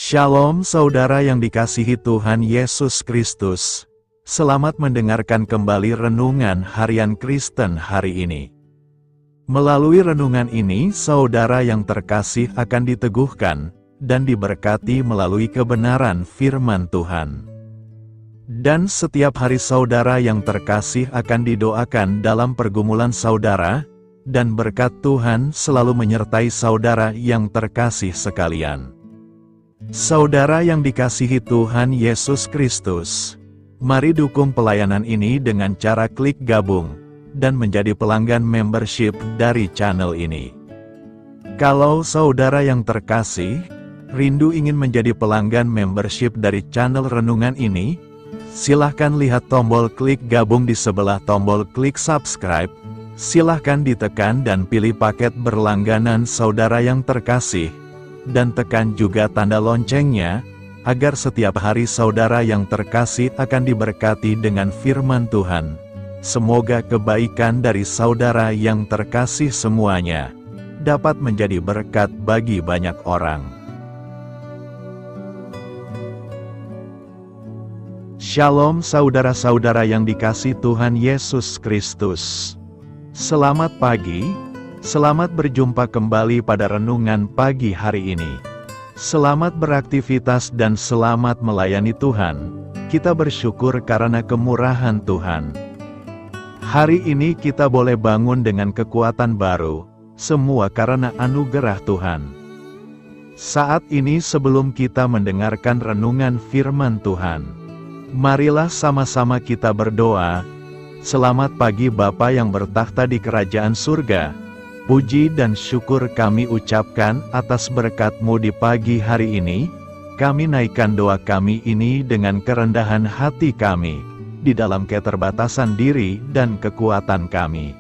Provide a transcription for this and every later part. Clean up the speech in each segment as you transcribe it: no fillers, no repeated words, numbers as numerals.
Shalom saudara yang dikasihi Tuhan Yesus Kristus. Selamat mendengarkan kembali renungan harian Kristen hari ini. Melalui renungan ini, saudara yang terkasih akan diteguhkan dan diberkati melalui kebenaran firman Tuhan. Dan setiap hari saudara yang terkasih akan didoakan dalam pergumulan saudara, dan berkat Tuhan selalu menyertai saudara yang terkasih sekalian. Saudara yang dikasihi Tuhan Yesus Kristus, mari dukung pelayanan ini dengan cara klik gabung dan menjadi pelanggan membership dari channel ini. Kalau saudara yang terkasih, rindu ingin menjadi pelanggan membership dari channel renungan ini, silahkan lihat tombol klik gabung di sebelah tombol klik subscribe, silahkan ditekan dan pilih paket berlangganan saudara yang terkasih. Dan tekan juga tanda loncengnya, agar setiap hari saudara yang terkasih akan diberkati dengan firman Tuhan. Semoga kebaikan dari saudara yang terkasih semuanya dapat menjadi berkat bagi banyak orang. Shalom saudara-saudara yang dikasihi Tuhan Yesus Kristus. Selamat pagi. Selamat berjumpa kembali pada renungan pagi hari ini. Selamat beraktivitas dan selamat melayani Tuhan. Kita bersyukur karena kemurahan Tuhan. Hari ini kita boleh bangun dengan kekuatan baru, semua karena anugerah Tuhan. Saat ini sebelum kita mendengarkan renungan firman Tuhan, marilah sama-sama kita berdoa. Selamat pagi Bapa yang bertakhta di kerajaan surga. Puji dan syukur kami ucapkan atas berkat-Mu di pagi hari ini. Kami naikkan doa kami ini dengan kerendahan hati kami, di dalam keterbatasan diri dan kekuatan kami.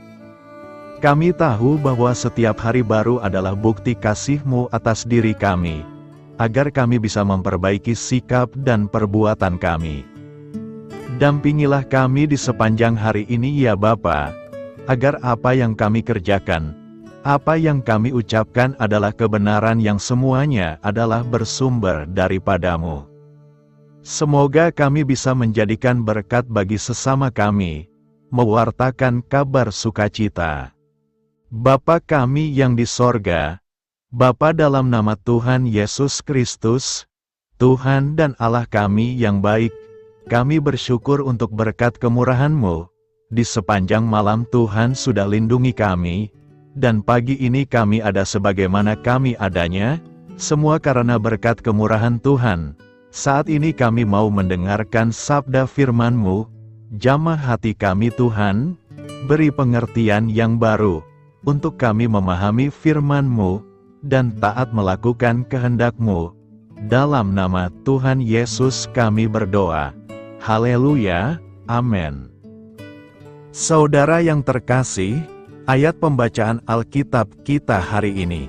Kami tahu bahwa setiap hari baru adalah bukti kasih-Mu atas diri kami, agar kami bisa memperbaiki sikap dan perbuatan kami. Dampingilah kami di sepanjang hari ini ya Bapa, agar apa yang kami kerjakan, apa yang kami ucapkan adalah kebenaran yang semuanya adalah bersumber daripada-Mu. Semoga kami bisa menjadikan berkat bagi sesama kami, mewartakan kabar sukacita. Bapa kami yang di sorga, Bapa dalam nama Tuhan Yesus Kristus, Tuhan dan Allah kami yang baik, kami bersyukur untuk berkat kemurahan-Mu. Di sepanjang malam Tuhan sudah lindungi kami, dan pagi ini kami ada sebagaimana kami adanya, semua karena berkat kemurahan Tuhan. Saat ini kami mau mendengarkan sabda firman-Mu, jamah hati kami Tuhan, beri pengertian yang baru, untuk kami memahami firman-Mu, dan taat melakukan kehendak-Mu. Dalam nama Tuhan Yesus kami berdoa. Haleluya, amin. Saudara yang terkasih, ayat pembacaan Alkitab kita hari ini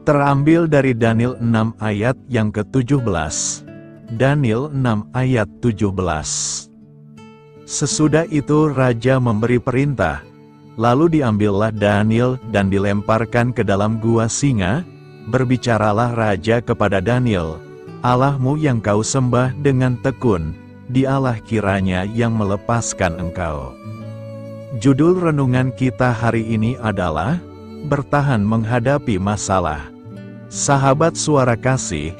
terambil dari Daniel 6 ayat yang ke-17. Daniel 6 ayat 17. Sesudah itu raja memberi perintah, lalu diambillah Daniel dan dilemparkan ke dalam gua singa. Berbicaralah raja kepada Daniel, Allahmu yang kau sembah dengan tekun, Dialah kiranya yang melepaskan engkau. Judul renungan kita hari ini adalah bertahan menghadapi masalah. Sahabat suara kasih,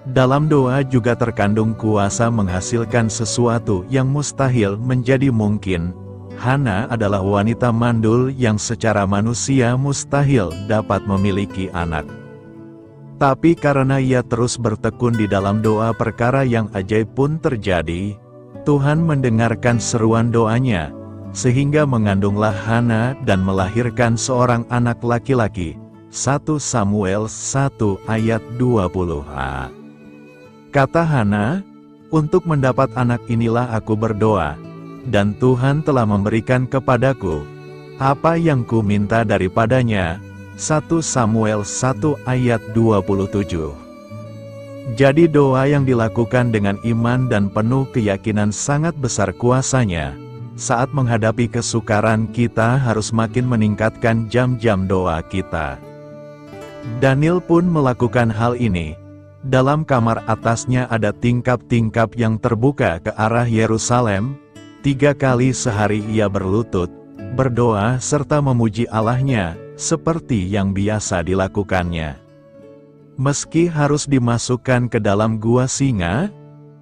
dalam doa juga terkandung kuasa menghasilkan sesuatu yang mustahil menjadi mungkin. Hana adalah wanita mandul yang secara manusia mustahil dapat memiliki anak. Tapi karena ia terus bertekun di dalam doa, perkara yang ajaib pun terjadi. Tuhan mendengarkan seruan doanya, sehingga mengandunglah Hana dan melahirkan seorang anak laki-laki. 1 Samuel 1 ayat 20a. Kata Hana, untuk mendapat anak inilah aku berdoa, dan Tuhan telah memberikan kepadaku apa yang ku minta daripadanya. 1 Samuel 1 ayat 27. Jadi doa yang dilakukan dengan iman dan penuh keyakinan sangat besar kuasanya. Saat menghadapi kesukaran kita harus makin meningkatkan jam-jam doa kita. Daniel pun melakukan hal ini. Dalam kamar atasnya ada tingkap-tingkap yang terbuka ke arah Yerusalem. 3 kali sehari ia berlutut, berdoa serta memuji Allahnya, seperti yang biasa dilakukannya. Meski harus dimasukkan ke dalam gua singa,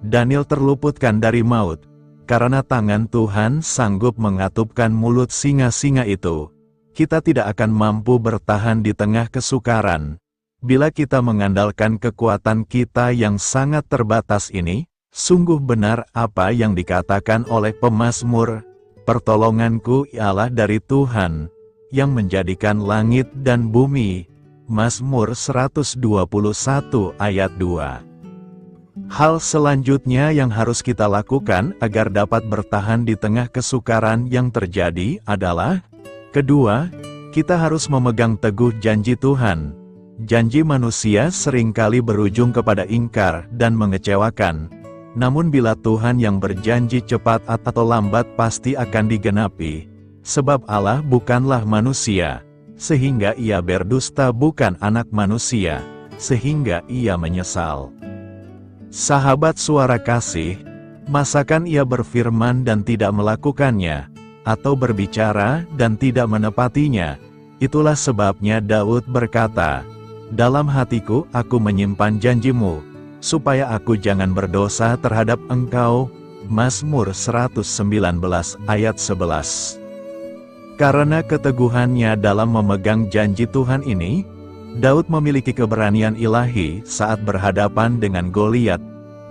Daniel terluputkan dari maut, karena tangan Tuhan sanggup mengatupkan mulut singa-singa itu. Kita tidak akan mampu bertahan di tengah kesukaran. Bila kita mengandalkan kekuatan kita yang sangat terbatas ini, sungguh benar apa yang dikatakan oleh pemazmur, "Pertolonganku ialah dari Tuhan, yang menjadikan langit dan bumi." Mazmur 121 ayat 2. Hal selanjutnya yang harus kita lakukan agar dapat bertahan di tengah kesukaran yang terjadi adalah, kedua, kita harus memegang teguh janji Tuhan. Janji manusia seringkali berujung kepada ingkar dan mengecewakan. Namun bila Tuhan yang berjanji cepat atau lambat pasti akan digenapi. Sebab Allah bukanlah manusia, sehingga ia berdusta, bukan anak manusia, sehingga ia menyesal. Sahabat suara kasih, masakan ia berfirman dan tidak melakukannya, atau berbicara dan tidak menepatinya? Itulah sebabnya Daud berkata, "Dalam hatiku aku menyimpan janjimu, supaya aku jangan berdosa terhadap engkau." Mazmur 119 ayat 11. Karena keteguhannya dalam memegang janji Tuhan ini, Daud memiliki keberanian ilahi saat berhadapan dengan Goliat,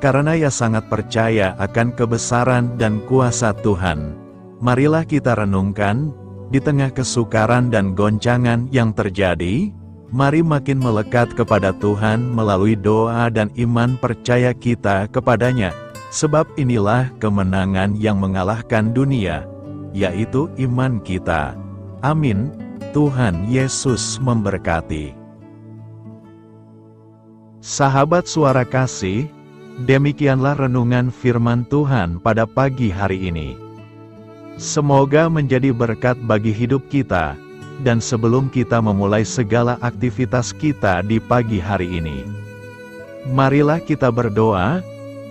karena ia sangat percaya akan kebesaran dan kuasa Tuhan. Marilah kita renungkan, di tengah kesukaran dan goncangan yang terjadi, mari makin melekat kepada Tuhan melalui doa dan iman percaya kita kepadanya, sebab inilah kemenangan yang mengalahkan dunia, yaitu iman kita. Amin. Tuhan Yesus memberkati. Sahabat suara kasih, demikianlah renungan firman Tuhan pada pagi hari ini. Semoga menjadi berkat bagi hidup kita, dan sebelum kita memulai segala aktivitas kita di pagi hari ini, marilah kita berdoa.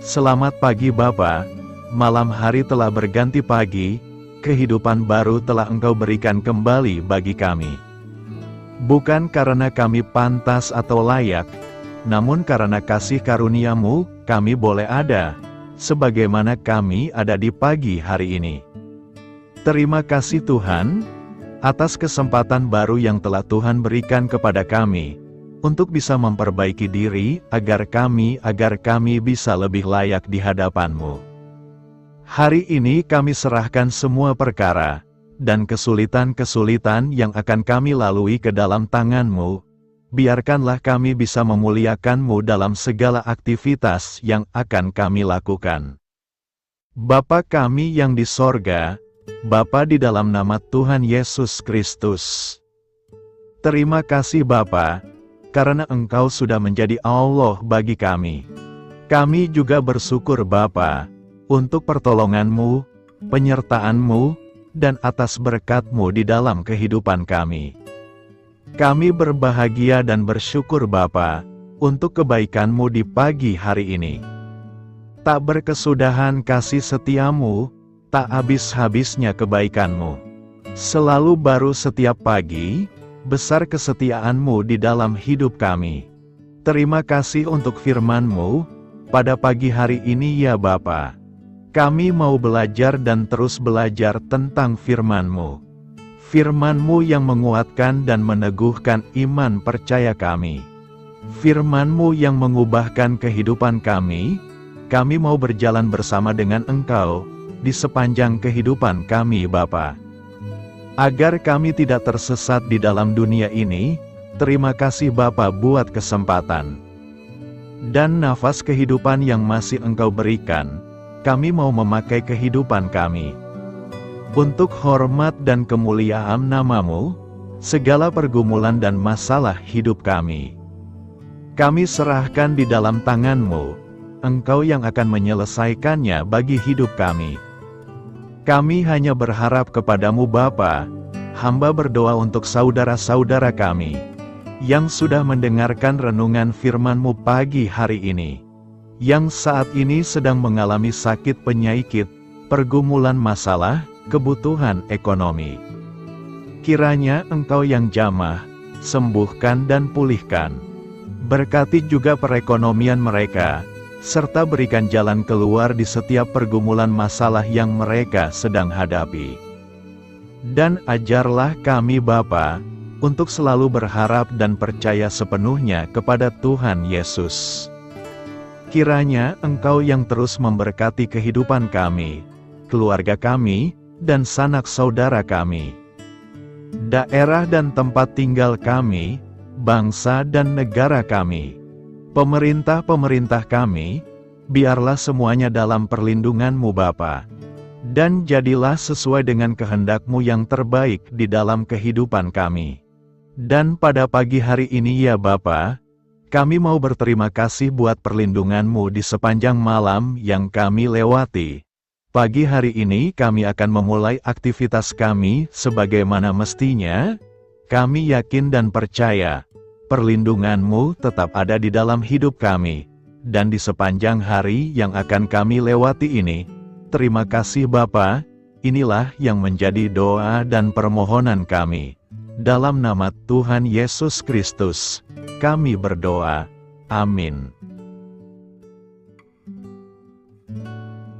Selamat pagi Bapa, malam hari telah berganti pagi, kehidupan baru telah Engkau berikan kembali bagi kami. Bukan karena kami pantas atau layak, namun karena kasih karunia-Mu, kami boleh ada, sebagaimana kami ada di pagi hari ini. Terima kasih Tuhan, atas kesempatan baru yang telah Tuhan berikan kepada kami, untuk bisa memperbaiki diri, agar kami bisa lebih layak di hadapan-Mu. Hari ini kami serahkan semua perkara, dan kesulitan-kesulitan yang akan kami lalui ke dalam tangan-Mu. Biarkanlah kami bisa memuliakan-Mu dalam segala aktivitas yang akan kami lakukan. Bapa kami yang di sorga, Bapa, di dalam nama Tuhan Yesus Kristus. Terima kasih Bapa, karena Engkau sudah menjadi Allah bagi kami. Kami juga bersyukur Bapa, untuk pertolongan-Mu, penyertaan-Mu, dan atas berkat-Mu di dalam kehidupan kami. Kami berbahagia dan bersyukur Bapa, untuk kebaikan-Mu di pagi hari ini. Tak berkesudahan kasih setia-Mu, tak habis-habisnya kebaikan-Mu. Selalu baru setiap pagi, besar kesetiaan-Mu di dalam hidup kami. Terima kasih untuk firman-Mu, pada pagi hari ini ya Bapa. Kami mau belajar dan terus belajar tentang firman-Mu. Firman-Mu yang menguatkan dan meneguhkan iman percaya kami. Firman-Mu yang mengubahkan kehidupan kami mau berjalan bersama dengan Engkau, di sepanjang kehidupan kami Bapa. Agar kami tidak tersesat di dalam dunia ini, terima kasih Bapa buat kesempatan dan nafas kehidupan yang masih Engkau berikan. Kami mau memakai kehidupan kami untuk hormat dan kemuliaan nama-Mu, segala pergumulan dan masalah hidup kami serahkan di dalam tangan-Mu. Engkau yang akan menyelesaikannya bagi hidup kami. Kami hanya berharap kepada-Mu Bapa. Hamba berdoa untuk saudara-saudara kami, yang sudah mendengarkan renungan firman-Mu pagi hari ini, yang saat ini sedang mengalami sakit penyakit, pergumulan masalah, kebutuhan ekonomi. Kiranya Engkau yang jamah, sembuhkan dan pulihkan. Berkati juga perekonomian mereka, serta berikan jalan keluar di setiap pergumulan masalah yang mereka sedang hadapi. Dan ajarlah kami Bapa, untuk selalu berharap dan percaya sepenuhnya kepada Tuhan Yesus. Kiranya Engkau yang terus memberkati kehidupan kami, keluarga kami, dan sanak saudara kami, daerah dan tempat tinggal kami, bangsa dan negara kami, pemerintah-pemerintah kami, biarlah semuanya dalam perlindungan-Mu Bapa. Dan jadilah sesuai dengan kehendak-Mu yang terbaik di dalam kehidupan kami. Dan pada pagi hari ini ya Bapa, kami mau berterima kasih buat perlindungan-Mu di sepanjang malam yang kami lewati. Pagi hari ini kami akan memulai aktivitas kami sebagaimana mestinya. Kami yakin dan percaya, perlindungan-Mu tetap ada di dalam hidup kami. Dan di sepanjang hari yang akan kami lewati ini, terima kasih Bapa, inilah yang menjadi doa dan permohonan kami. Dalam nama Tuhan Yesus Kristus, kami berdoa. Amin.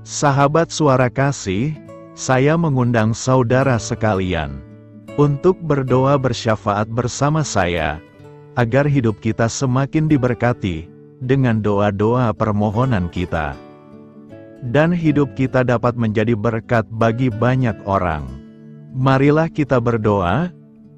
Sahabat Suara Kasih, saya mengundang saudara sekalian untuk berdoa bersyafaat bersama saya, agar hidup kita semakin diberkati dengan doa-doa permohonan kita. Dan hidup kita dapat menjadi berkat bagi banyak orang. Marilah kita berdoa.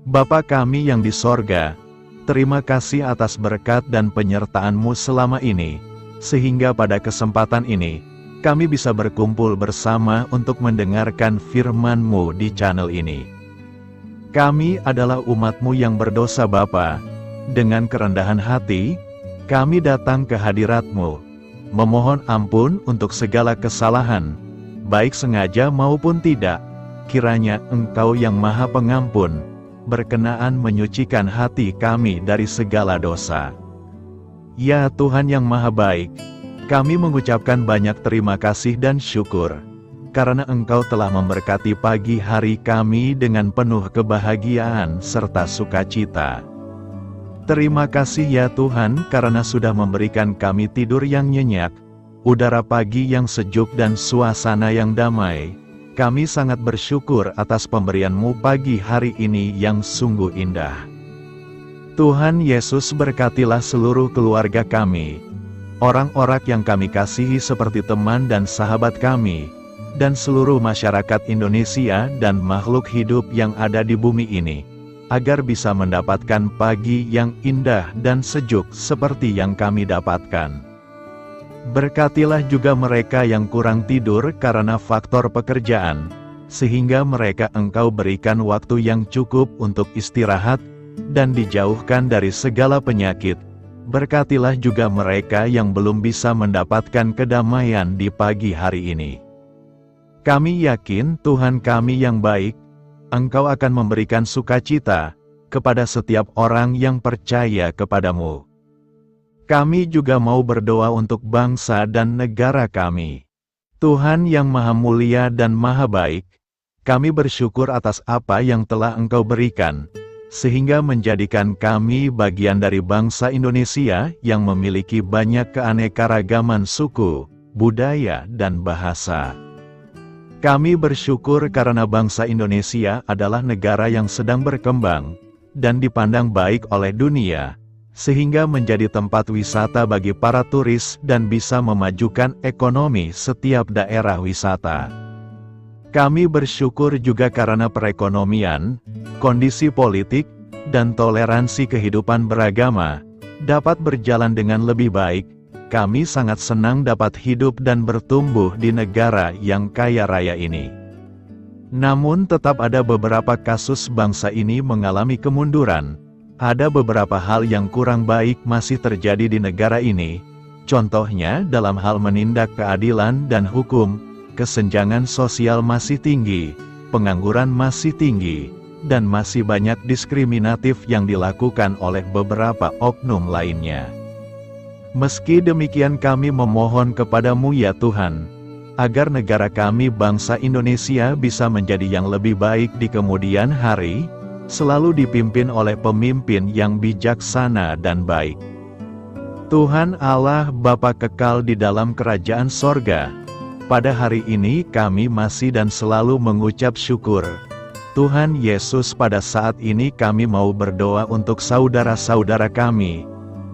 Bapa kami yang di sorga, terima kasih atas berkat dan penyertaan-Mu selama ini, sehingga pada kesempatan ini, kami bisa berkumpul bersama untuk mendengarkan firman-Mu di channel ini. Kami adalah umat-Mu yang berdosa Bapa. Dengan kerendahan hati, kami datang ke hadirat-Mu, memohon ampun untuk segala kesalahan, baik sengaja maupun tidak. Kiranya Engkau yang Maha Pengampun, berkenaan menyucikan hati kami dari segala dosa. Ya Tuhan yang Maha Baik, kami mengucapkan banyak terima kasih dan syukur, karena Engkau telah memberkati pagi hari kami dengan penuh kebahagiaan serta sukacita. Terima kasih ya Tuhan karena sudah memberikan kami tidur yang nyenyak, udara pagi yang sejuk dan suasana yang damai. Kami sangat bersyukur atas pemberian-Mu pagi hari ini yang sungguh indah. Tuhan Yesus berkatilah seluruh keluarga kami, orang-orang yang kami kasihi seperti teman dan sahabat kami, dan seluruh masyarakat Indonesia dan makhluk hidup yang ada di bumi ini, agar bisa mendapatkan pagi yang indah dan sejuk seperti yang kami dapatkan. Berkatilah juga mereka yang kurang tidur karena faktor pekerjaan, sehingga mereka Engkau berikan waktu yang cukup untuk istirahat, dan dijauhkan dari segala penyakit. Berkatilah juga mereka yang belum bisa mendapatkan kedamaian di pagi hari ini. Kami yakin Tuhan kami yang baik, Engkau akan memberikan sukacita kepada setiap orang yang percaya kepada-Mu. Kami juga mau berdoa untuk bangsa dan negara kami. Tuhan yang Maha Mulia dan Maha Baik, kami bersyukur atas apa yang telah Engkau berikan, sehingga menjadikan kami bagian dari bangsa Indonesia yang memiliki banyak keanekaragaman suku, budaya, dan bahasa. Kami bersyukur karena bangsa Indonesia adalah negara yang sedang berkembang, dan dipandang baik oleh dunia, sehingga menjadi tempat wisata bagi para turis dan bisa memajukan ekonomi setiap daerah wisata. Kami bersyukur juga karena perekonomian, kondisi politik, dan toleransi kehidupan beragama dapat berjalan dengan lebih baik. Kami sangat senang dapat hidup dan bertumbuh di negara yang kaya raya ini. Namun tetap ada beberapa kasus bangsa ini mengalami kemunduran. Ada beberapa hal yang kurang baik masih terjadi di negara ini. Contohnya dalam hal menindak keadilan dan hukum, kesenjangan sosial masih tinggi, pengangguran masih tinggi, dan masih banyak diskriminatif yang dilakukan oleh beberapa oknum lainnya. Meski demikian kami memohon kepadamu ya Tuhan, agar negara kami bangsa Indonesia bisa menjadi yang lebih baik di kemudian hari, selalu dipimpin oleh pemimpin yang bijaksana dan baik. Tuhan Allah Bapa kekal di dalam kerajaan sorga, pada hari ini kami masih dan selalu mengucap syukur. Tuhan Yesus, pada saat ini kami mau berdoa untuk saudara-saudara kami,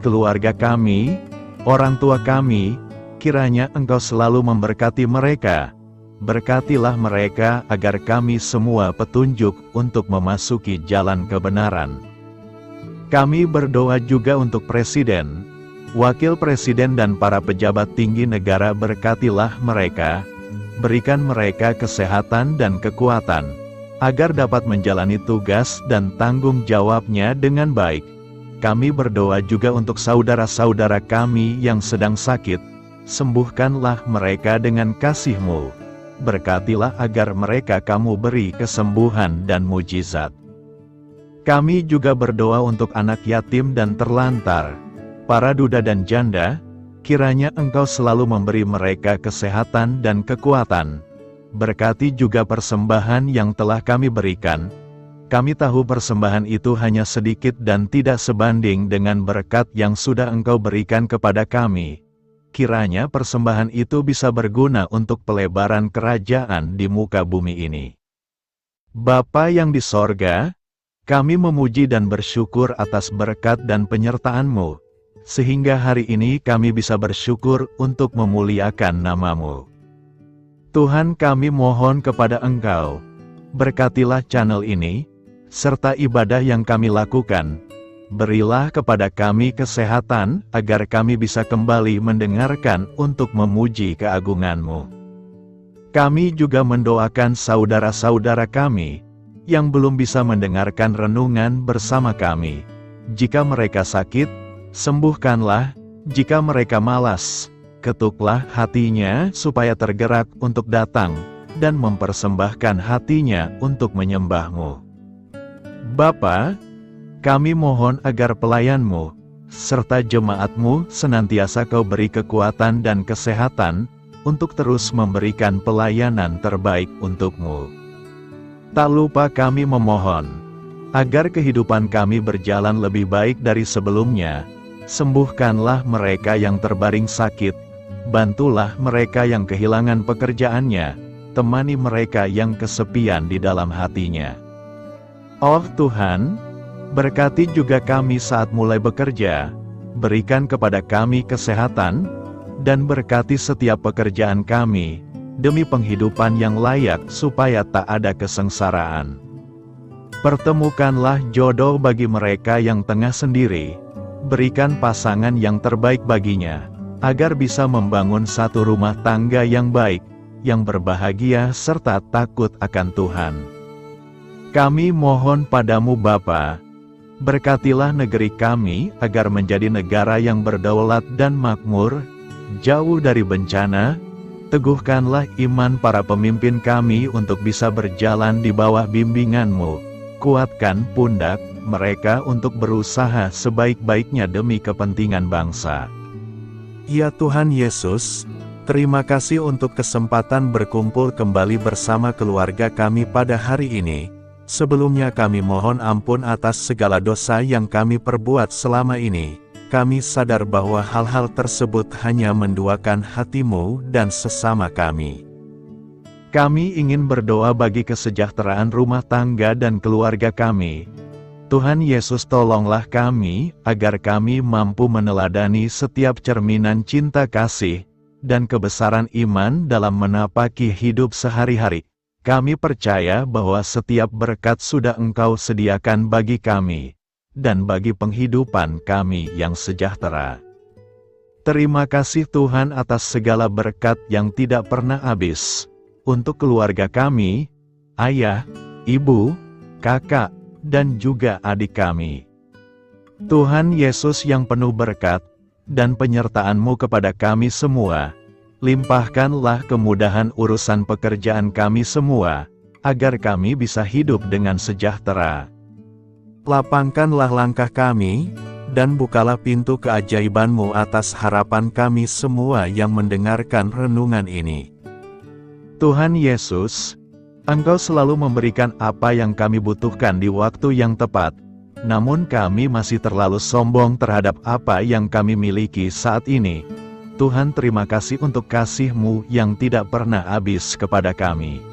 keluarga kami, orang tua kami, kiranya Engkau selalu memberkati mereka. Berkatilah mereka agar kami semua petunjuk untuk memasuki jalan kebenaran. Kami berdoa juga untuk Presiden, Wakil Presiden dan para pejabat tinggi negara. Berkatilah mereka, berikan mereka kesehatan dan kekuatan, agar dapat menjalani tugas dan tanggung jawabnya dengan baik. Kami berdoa juga untuk saudara-saudara kami yang sedang sakit, sembuhkanlah mereka dengan kasih-Mu. Berkatilah agar mereka Kamu beri kesembuhan dan mujizat. Kami juga berdoa untuk anak yatim dan terlantar, para duda dan janda, kiranya Engkau selalu memberi mereka kesehatan dan kekuatan. Berkati juga persembahan yang telah kami berikan. Kami tahu persembahan itu hanya sedikit dan tidak sebanding dengan berkat yang sudah Engkau berikan kepada kami. Kiranya persembahan itu bisa berguna untuk pelebaran kerajaan di muka bumi ini. Bapa yang di sorga, kami memuji dan bersyukur atas berkat dan penyertaan-Mu, sehingga hari ini kami bisa bersyukur untuk memuliakan nama-Mu. Tuhan, kami mohon kepada Engkau, berkatilah channel ini, serta ibadah yang kami lakukan. Berilah kepada kami kesehatan, agar kami bisa kembali mendengarkan untuk memuji keagungan-Mu. Kami juga mendoakan saudara-saudara kami, yang belum bisa mendengarkan renungan bersama kami. Jika mereka sakit, sembuhkanlah. Jika mereka malas, ketuklah hatinya supaya tergerak untuk datang, dan mempersembahkan hatinya untuk menyembah-Mu. Bapa, kami mohon agar pelayan-Mu, serta jemaat-Mu senantiasa Kau beri kekuatan dan kesehatan, untuk terus memberikan pelayanan terbaik untuk-Mu. Tak lupa kami memohon, agar kehidupan kami berjalan lebih baik dari sebelumnya. Sembuhkanlah mereka yang terbaring sakit, bantulah mereka yang kehilangan pekerjaannya, temani mereka yang kesepian di dalam hatinya. Oh Tuhan, berkati juga kami saat mulai bekerja, berikan kepada kami kesehatan, dan berkati setiap pekerjaan kami, demi penghidupan yang layak supaya tak ada kesengsaraan. Pertemukanlah jodoh bagi mereka yang tengah sendiri, berikan pasangan yang terbaik baginya, agar bisa membangun satu rumah tangga yang baik, yang berbahagia serta takut akan Tuhan. Kami mohon padamu Bapa, berkatilah negeri kami agar menjadi negara yang berdaulat dan makmur, jauh dari bencana. Teguhkanlah iman para pemimpin kami untuk bisa berjalan di bawah bimbingan-Mu. Kuatkan pundak mereka untuk berusaha sebaik-baiknya demi kepentingan bangsa. Ya Tuhan Yesus, terima kasih untuk kesempatan berkumpul kembali bersama keluarga kami pada hari ini. Sebelumnya kami mohon ampun atas segala dosa yang kami perbuat selama ini. Kami sadar bahwa hal-hal tersebut hanya menduakan hati-Mu dan sesama kami. Kami ingin berdoa bagi kesejahteraan rumah tangga dan keluarga kami. Tuhan Yesus, tolonglah kami, agar kami mampu meneladani setiap cerminan cinta kasih, dan kebesaran iman dalam menapaki hidup sehari-hari. Kami percaya bahwa setiap berkat sudah Engkau sediakan bagi kami, dan bagi penghidupan kami yang sejahtera. Terima kasih Tuhan atas segala berkat yang tidak pernah habis, untuk keluarga kami, ayah, ibu, kakak, dan juga adik kami. Tuhan Yesus yang penuh berkat, dan penyertaan-Mu kepada kami semua, limpahkanlah kemudahan urusan pekerjaan kami semua, agar kami bisa hidup dengan sejahtera. Lapangkanlah langkah kami, dan bukalah pintu keajaiban-Mu atas harapan kami semua yang mendengarkan renungan ini. Tuhan Yesus, Engkau selalu memberikan apa yang kami butuhkan di waktu yang tepat, namun kami masih terlalu sombong terhadap apa yang kami miliki saat ini. Tuhan, terima kasih untuk kasih-Mu yang tidak pernah habis kepada kami.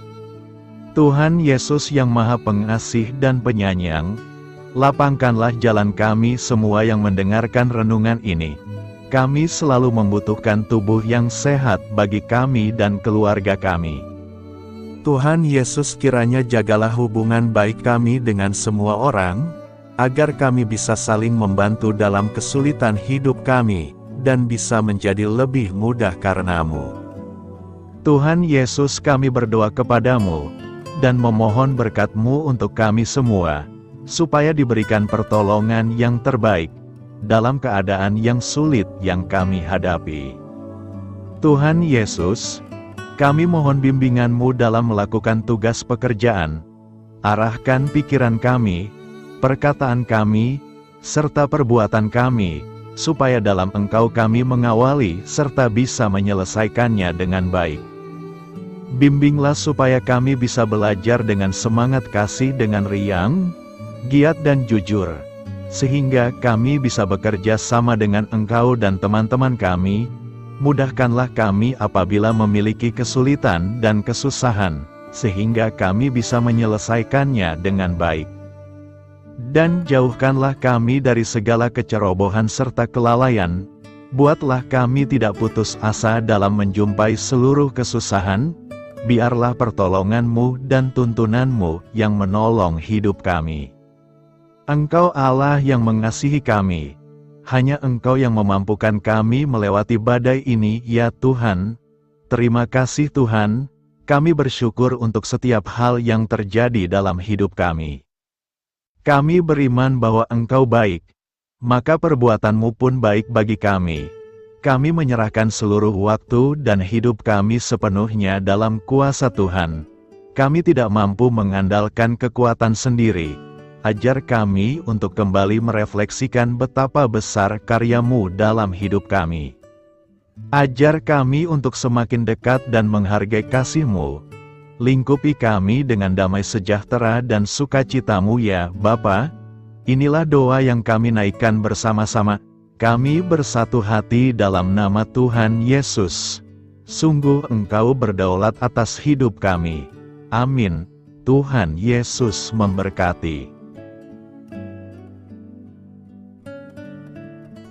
Tuhan Yesus yang Maha Pengasih dan Penyayang, lapangkanlah jalan kami semua yang mendengarkan renungan ini. Kami selalu membutuhkan tubuh yang sehat bagi kami dan keluarga kami. Tuhan Yesus, kiranya jagalah hubungan baik kami dengan semua orang, agar kami bisa saling membantu dalam kesulitan hidup kami, dan bisa menjadi lebih mudah karena-Mu. Tuhan Yesus, kami berdoa kepadamu, dan memohon berkat-Mu untuk kami semua, supaya diberikan pertolongan yang terbaik, dalam keadaan yang sulit yang kami hadapi. Tuhan Yesus, kami mohon bimbingan-Mu dalam melakukan tugas pekerjaan. Arahkan pikiran kami, perkataan kami, serta perbuatan kami, supaya dalam Engkau kami mengawali serta bisa menyelesaikannya dengan baik. Bimbinglah supaya kami bisa belajar dengan semangat kasih dengan riang, giat dan jujur, sehingga kami bisa bekerja sama dengan Engkau dan teman-teman kami. Mudahkanlah kami apabila memiliki kesulitan dan kesusahan, sehingga kami bisa menyelesaikannya dengan baik. Dan jauhkanlah kami dari segala kecerobohan serta kelalaian. Buatlah kami tidak putus asa dalam menjumpai seluruh kesusahan. Biarlah pertolongan-Mu dan tuntunan-Mu yang menolong hidup kami. Engkau Allah yang mengasihi kami. Hanya Engkau yang memampukan kami melewati badai ini, ya Tuhan. Terima kasih Tuhan, kami bersyukur untuk setiap hal yang terjadi dalam hidup kami. Kami beriman bahwa Engkau baik, maka perbuatan-Mu pun baik bagi kami. Kami menyerahkan seluruh waktu dan hidup kami sepenuhnya dalam kuasa Tuhan. Kami tidak mampu mengandalkan kekuatan sendiri. Ajar kami untuk kembali merefleksikan betapa besar karya-Mu dalam hidup kami. Ajar kami untuk semakin dekat dan menghargai kasih-Mu. Lingkupi kami dengan damai sejahtera dan sukacita-Mu ya Bapa. Inilah doa yang kami naikkan bersama-sama. Kami bersatu hati dalam nama Tuhan Yesus. Sungguh Engkau berdaulat atas hidup kami. Amin. Tuhan Yesus memberkati.